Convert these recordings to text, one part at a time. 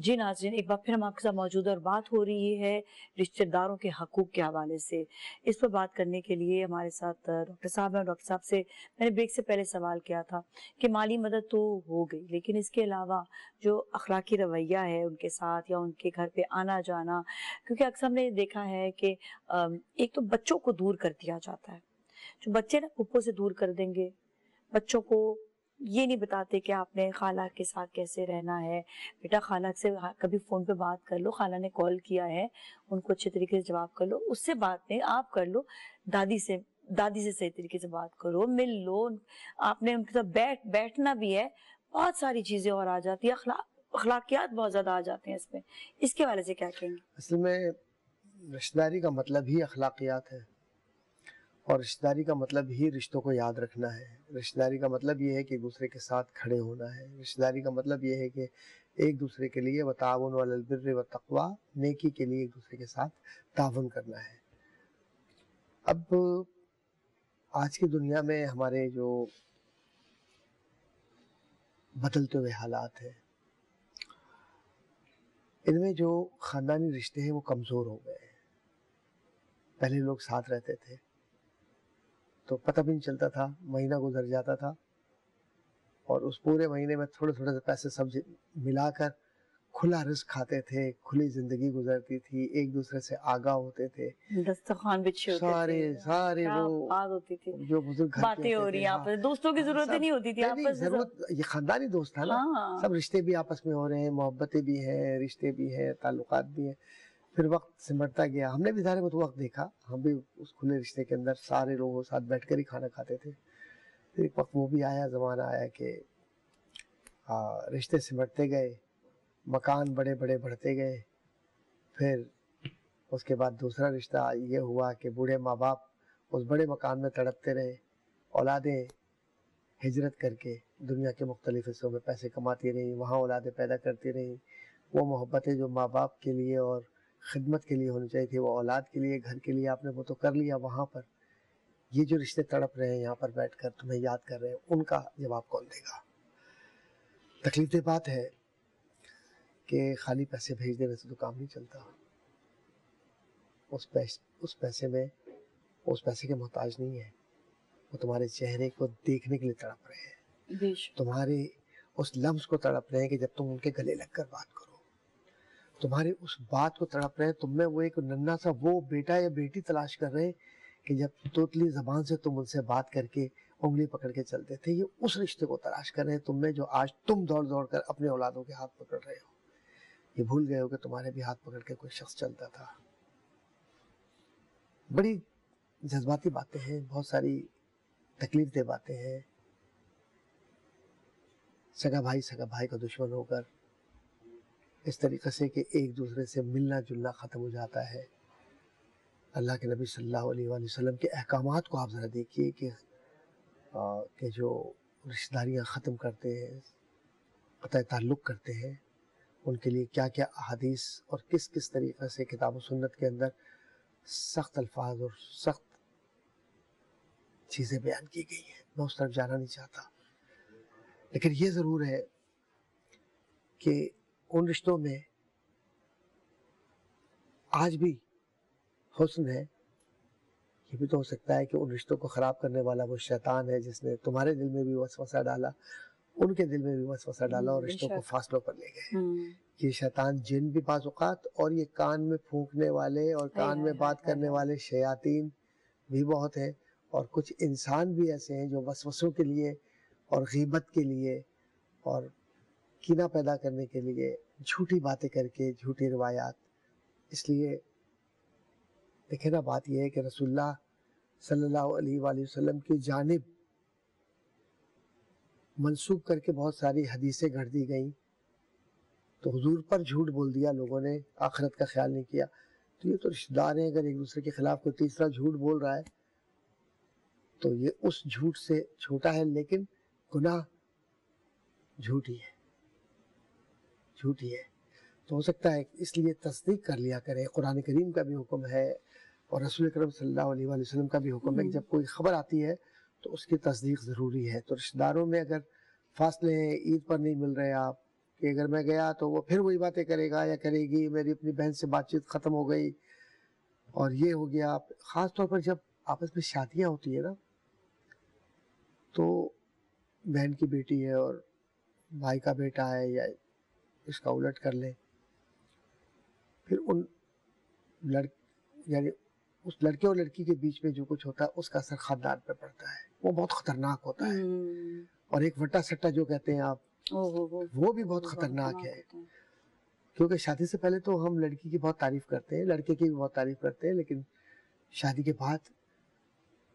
जी नाज़रीन, एक बार फिर हम आपके साथ मौजूद हैं और बात हो रही है रिश्तेदारों के हकूक़ के हवाले से। इस पर बात करने के लिए हमारे साथ डॉक्टर साहब हैं। डॉक्टर साहब से मैंने ब्रेक से पहले सवाल किया था कि माली मदद तो हो गई, लेकिन इसके अलावा जो अखलाकी रवैया है उनके साथ या उनके घर पे आना-जाना, क्योंकि अक्सर हमने देखा है कि एक तो बच्चों को दूर कर दिया जाता है। जो बच्चे ना फूफो से दूर कर देंगे, बच्चों को ये नहीं बताते कि आपने खाला के साथ कैसे रहना है। बेटा खाला से कभी फोन पे बात कर लो, खाला ने कॉल किया है, उनको अच्छे तरीके से जवाब कर लो, उससे बात नहीं आप कर लो। दादी से सही तरीके से बात करो, मिल लो, आपने उनके साथ बैठना भी है। बहुत सारी चीजें और आ जाती है, अखलाकियात बहुत ज्यादा आ जाते हैं इसमें। इसके वाले से क्या कहेंगे? असल में रिश्तेदारी का मतलब ही अखलाकियात है, और रिश्तेदारी का मतलब ही रिश्तों को याद रखना है। रिश्तेदारी का मतलब ये है कि एक दूसरे के साथ खड़े होना है। रिश्तेदारी का मतलब ये है कि एक दूसरे के लिए वताउन अलल बिर्रि व तक़वा, नेकी के लिए एक दूसरे के साथ ताउन करना है। अब आज की दुनिया में हमारे जो बदलते हुए हालात हैं, इनमें जो ख़ानदानी रिश्ते हैं वो कमज़ोर हो गए हैं। पहले लोग साथ रहते थे तो पता भी नहीं चलता था, महीना गुजर जाता था और उस पूरे महीने में थोड़े थोड़े से पैसे सब मिलाकर खुला रिस्क खाते थे, खुली जिंदगी गुजरती थी, एक दूसरे से आगाह होते थे, दस्तरखान बिछे होते थे, सारे क्या वो बात होती थी, जो बुजुर्ग घर के बातें हो होते रही थे। हैं हाँ आपस में, दोस्तों की जरूरत ही सब नहीं होती थी, नहीं आपस में सब। जरूरत, ये खानदानी दोस्त था ना, हाँ, सब रिश्ते भी आपस में हो रहे हैं, मोहब्बतें भी हैं, रिश्ते भी हैं, ताल्लुकात भी हैं। फिर वक्त सिमटता गया, हमने भी सारे वक्त देखा, हम भी उस खुले रिश्ते के अंदर सारे लोगों के साथ बैठकर ही खाना खाते थे। फिर एक वक्त वो भी आया, ज़माना आया कि रिश्ते सिमटते गए, मकान बड़े बड़े बढ़ते गए। फिर उसके बाद दूसरा रिश्ता ये हुआ कि बूढ़े माँ बाप उस बड़े मकान में तड़पते रहे, औलादें हिजरत करके दुनिया के मुख्तलिफ हिस्सों में पैसे कमाती रहीं, वहाँ औलादें पैदा करती रहीं। वो मोहब्बतें जो माँ बाप के लिए और ख़िदमत के लिए होनी चाहिए थी, वो औलाद के लिए, घर के लिए आपने वो तो कर लिया वहाँ पर। ये जो रिश्ते तड़प रहे हैं यहाँ पर बैठकर तुम्हें याद कर रहे हैं, उनका जवाब कौन देगा? तकलीफ बात है कि खाली पैसे भेज देने से तो काम नहीं चलता। उस पैसे में, उस पैसे के मोहताज नहीं है, वो तुम्हारे चेहरे को देखने के लिए तड़प रहे हैं, तुम्हारे उस लम्स को तड़प रहे हैं कि जब तुम उनके गले लगकर बात करो, तुम्हारी उस बात को तड़प रहे हैं, तुम में वो एक नन्हा सा वो बेटा या बेटी तलाश कर रहे हैं कि जब तोतली ज़बान से तुम उनसे बात करके उंगली पकड़ के चलते थे, ये उस रिश्ते को तलाश कर रहे हैं तुम में, जो आज तुम दौड़ दौड़ कर अपने औलादों के हाथ पकड़ रहे हो। ये भूल गए हो कि तुम्हारे भी हाथ पकड़ के कोई शख्स चलता था। बड़ी जज्बाती बातें हैं, बहुत सारी तकलीफ दे बातें हैं। सगा भाई का दुश्मन होकर इस तरीके से कि एक दूसरे से मिलना जुलना ख़त्म हो जाता है। अल्लाह के नबी सल्लल्लाहु अलैहि वसल्लम के अहकामात को आप ज़रा देखिए कि जो रिश्तेदारियाँ ख़त्म करते हैं, क़त्अ ताल्लुक़ करते हैं, उनके लिए क्या क्या अहादीस और किस किस तरीक़े से किताब और सुन्नत के अंदर सख्त अल्फाज और सख्त चीज़ें बयान की गई हैं। मैं उस तरफ जाना नहीं चाहता, लेकिन ये ज़रूर है कि उन रिश्तों में आज भी हुस्न है। ये भी तो हो सकता है कि उन रिश्तों को ख़राब करने वाला वो शैतान है जिसने तुम्हारे दिल में भी वसवसा डाला, उनके दिल में भी वसवसा डाला और रिश्तों को फासलों पर ले गए। ये शैतान जिन भी बाज़ औक़ात, और ये कान में फूंकने वाले और कान में बात करने वाले शयातीन भी बहुत हैं, और कुछ इंसान भी ऐसे हैं जो वसवसों के लिए और ग़ीबत के लिए और कीना पैदा करने के लिए झूठी बातें करके, झूठी रिवायात। इसलिए देखें ना, बात यह है कि रसूलुल्लाह सल्लल्लाहु अलैहि वसल्लम की जानिब मंसूब करके बहुत सारी हदीसें गढ़ दी गई, तो हुजूर पर झूठ बोल दिया लोगों ने, आखिरत का ख्याल नहीं किया। तो ये तो रिश्तेदार हैं, अगर एक दूसरे के खिलाफ कोई तीसरा झूठ बोल रहा है तो ये उस झूठ से छोटा है, लेकिन गुनाह झूठ ही है, झूठ ही है। तो हो सकता है इसलिए तस्दीक कर लिया करें। कुरान करीम का भी हुक्म है और रसूल अकरम सल्लल्लाहु अलैहि वसल्लम का भी हुक्म है कि जब कोई खबर आती है तो उसकी तस्दीक ज़रूरी है। तो रिश्तेदारों में अगर फासले हैं, ईद पर नहीं मिल रहे आप, کہ اگر میں گیا تو وہ پھر وہی باتیں کرے گا یا کرے گی, میری اپنی بہن سے بات چیت ختم ہو گئی اور یہ ہو گیا. خاص طور پر جب آپس میں شادیاں ہوتی ہیں نا, تو بہن کی بیٹی ہے اور بھائی کا بیٹا ہے یا اس کا الٹ کر لیں, پھر ان یعنی اس لڑکے اور لڑکی کے بیچ میں جو کچھ ہوتا ہے اس کا اثر خاندان پہ پڑتا ہے, وہ بہت خطرناک ہوتا ہے. اور ایک وٹا سٹا جو کہتے ہیں آپ, وہ بھی بہت خطرناک ہے. کیونکہ شادی سے پہلے تو ہم لڑکی کی بہت تعریف کرتے ہیں, لڑکے کی بھی بہت تعریف کرتے ہیں, لیکن شادی کے بعد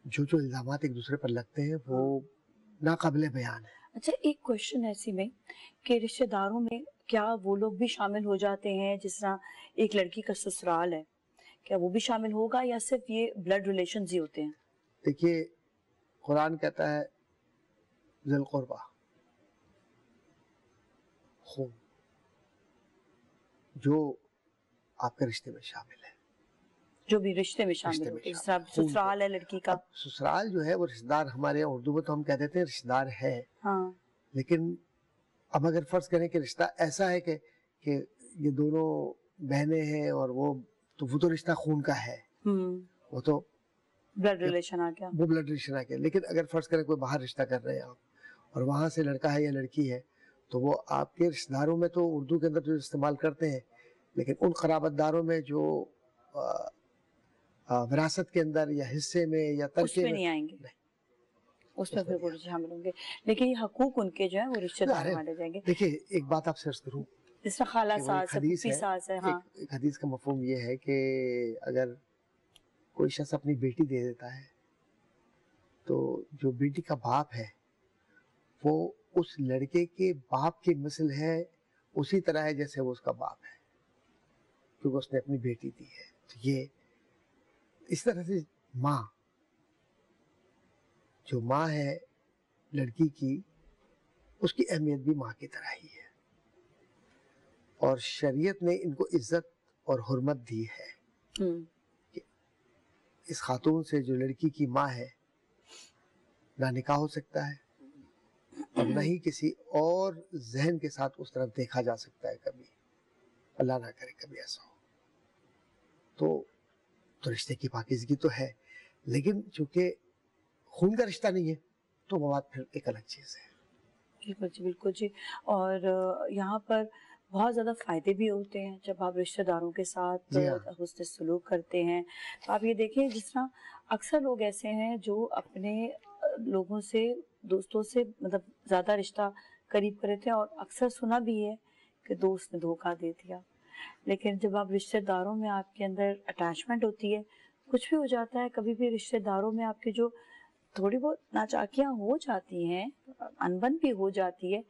جو الزامات ایک دوسرے پر لگتے ہیں وہ ناقابل بیان ہے. اچھا, ایک کوشچن ایسی میں کہ رشتہ داروں میں کیا وہ لوگ بھی شامل ہو جاتے ہیں, جس طرح ایک لڑکی کا سسرال ہے, کیا وہ بھی شامل ہوگا یا صرف یہ بلڈ ریلیشنز ہی ہوتے ہیں؟ دیکھیے, قرآن کہتا ہے ذی القربہ, خون, جو آپ کے رشتے میں شامل ہے, جو بھی رشتے میں شامل ہوتے ہیں, جس طرح سسرال ہے لڑکی کا. سسرال جو ہے وہ رشتہ دار, ہمارے اردو میں تو ہم کہہ دیتے ہیں رشتہ دار ہے, ہاں, لیکن اب اگر فرض کریں کہ رشتہ ایسا ہے کہ یہ دونوں بہنیں ہیں اور وہ تو رشتہ خون کا ہے, وہ تو بلڈ ریلیشن آ گیا, وہ بلڈ ریلیشن آ گیا. لیکن اگر فرض کریں کوئی باہر رشتہ کر رہے ہیں آپ اور وہاں سے لڑکا ہے یا لڑکی ہے, تو وہ آپ کے رشتہ داروں میں تو اردو کے اندر جو استعمال کرتے ہیں, لیکن ان قرابت داروں میں جو وراثت کے اندر یا حصے میں یا ترکے میں نہیں آئیں گے, اس میں پھر وہ شامل ہوں گے, لیکن یہ حقوق ان کے جو ہیں وہ رشتہ دار والے جائیں گے. دیکھیے, ایک بات آپ سے عرض کروں, جس طرح خالہ ساس ہے, پھوپھی ساس ہے. ہاں, ایک حدیث کا مفہوم یہ ہے کہ اگر کوئی شخص اپنی بیٹی دے دیتا ہے تو جو بیٹی کا باپ ہے وہ اس لڑکے کے باپ کی مثل ہے, اسی طرح ہے جیسے وہ اس کا باپ ہے, کیونکہ اس نے اپنی بیٹی دی ہے. تو یہ اس طرح سے ماں, جو ماں ہے لڑکی کی, اس کی اہمیت بھی ماں کی طرح ہی ہے, اور شریعت نے ان کو عزت اور حرمت دی ہے. کہ اس خاتون سے جو لڑکی کی ماں ہے, نہ نکاح ہو سکتا ہے اور نہ ہی کسی اور ذہن کے ساتھ اس طرف دیکھا جا سکتا ہے کبھی, اللہ نہ کرے کبھی ایسا ہو. تو رشتے کی پاکیزگی تو ہے, لیکن چونکہ خون کا رشتہ نہیں ہے تو وہ بات پھر ایک الگ چیز ہے. بالکل جی, بالکل جی. اور یہاں پر بہت زیادہ فائدے بھی ہوتے ہیں جب آپ رشتہ داروں کے ساتھ حسن سلوک کرتے ہیں. تو آپ یہ دیکھیں, جس طرح اکثر لوگ ایسے ہیں جو اپنے لوگوں سے, دوستوں سے مطلب زیادہ رشتہ قریب کرے تھے, اور اکثر سنا بھی ہے کہ دوست نے دھوکہ دے دیا. لیکن جب آپ رشتہ داروں میں آپ کے اندر اٹیچمنٹ ہوتی ہے, کچھ بھی ہو جاتا ہے, کبھی بھی رشتہ داروں میں آپ کے جو تھوڑی بہت ناچاکیاں ہو جاتی ہیں, انبن بھی ہو جاتی ہے,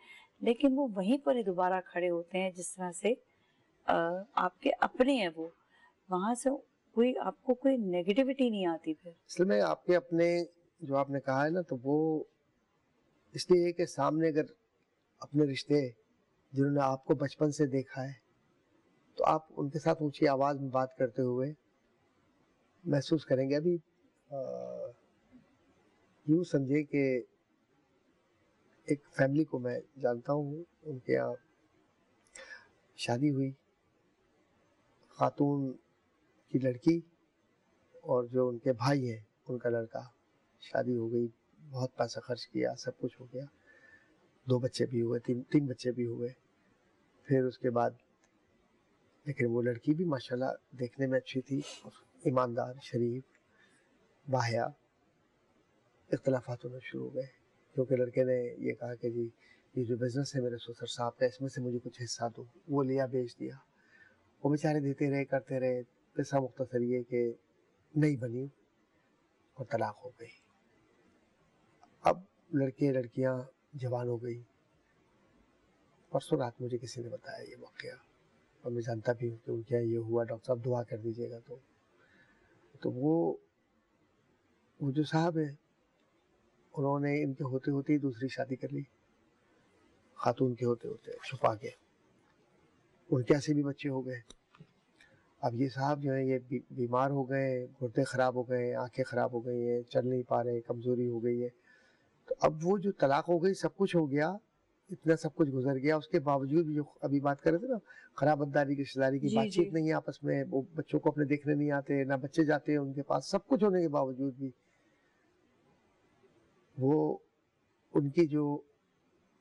لیکن وہ وہیں پر ہی دوبارہ کھڑے ہوتے ہیں, جس طرح سے آپ کے اپنے ہیں, وہ وہاں سے کوئی آپ کو کوئی نیگیٹیوٹی نہیں آتی. پھر اصل میں آپ کے اپنے جو آپ نے کہا ہے نا, تو وہ اس لیے کہ سامنے اگر اپنے رشتے جنہوں نے آپ کو بچپن سے دیکھا ہے, تو آپ ان کے ساتھ اونچی آواز میں بات کرتے ہوئے محسوس کریں گے. ابھی یوں سمجھے کہ ایک فیملی کو میں جانتا ہوں, ان کے یہاں شادی ہوئی, خاتون کی لڑکی اور جو ان کے بھائی ہیں ان کا لڑکا, شادی ہو گئی, بہت پیسہ خرچ کیا, سب کچھ ہو گیا, 2 بچے بھی ہوئے, 3 بچے بھی ہوئے. پھر اس کے بعد لیکن وہ لڑکی بھی ماشاءاللہ دیکھنے میں اچھی تھی, ایماندار, شریف, باحیا. اختلافات ہونا شروع ہو گئے کیونکہ لڑکے نے یہ کہا کہ جی یہ جو بزنس ہے میرے سسر صاحب کا, اس میں سے مجھے کچھ حصہ دو. وہ لیا, بیچ دیا. وہ بیچارے دیتے رہے, کرتے رہے. قصہ مختصر یہ کہ نہیں بنی اور طلاق ہو گئی. اب لڑکے لڑکیاں جوان ہو گئی. پرسوں رات مجھے کسی نے بتایا یہ واقعہ, اور میں جانتا بھی ہوں کہ کیا یہ ہوا, ڈاکٹر صاحب دعا کر دیجیے گا. تو وہ جو صاحب ہیں, انہوں نے ان کے ہوتے ہوتے ہی دوسری شادی کر لی, خاتون کے ہوتے ہوتے چھپا کے. ان کے ایسے بھی بچے ہو گئے. اب یہ صاحب جو ہیں یہ بیمار ہو گئے, گردے خراب ہو گئے, آنکھیں خراب ہو گئی ہیں, چل نہیں پا رہے, کمزوری ہو گئی ہے. تو اب وہ جو طلاق ہو گئی, سب کچھ ہو گیا, اتنا سب کچھ گزر گیا، اس کے باوجود بھی جو ابھی بات کر رہے تھے نا، خرابتداری کی رشتہ داری کی، جی بات چیت جی نہیں ہے آپس میں، وہ بچوں کو اپنے دیکھنے نہیں آتے، نہ بچے جاتے ہیں ان کے پاس، سب کچھ ہونے کے باوجود بھی وہ ان کی جو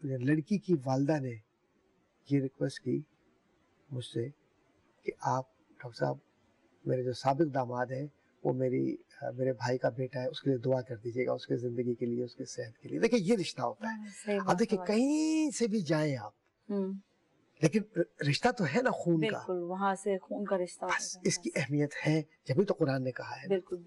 لڑکی کی والدہ نے یہ ریکویسٹ کی مجھ سے کہ آپ ڈاکٹر صاحب میرے جو سابق داماد ہیں وہ میرے بھائی کا بیٹا ہے، اس کے لیے دعا کر دیجیے گا، اس کے زندگی کے لیے، اس کے صحت کے لیے. دیکھیں یہ رشتہ ہوتا ہے. صحیح اب بات دیکھیں ہے. کہیں سے بھی جائیں آپ، ہوں لیکن رشتہ تو ہے نا خون کا. بالکل وہاں سے خون کا رشتہ بس ہوتا ہے. اس کی اہمیت ہے، جبھی تو قرآن نے کہا ہے نا. بالکل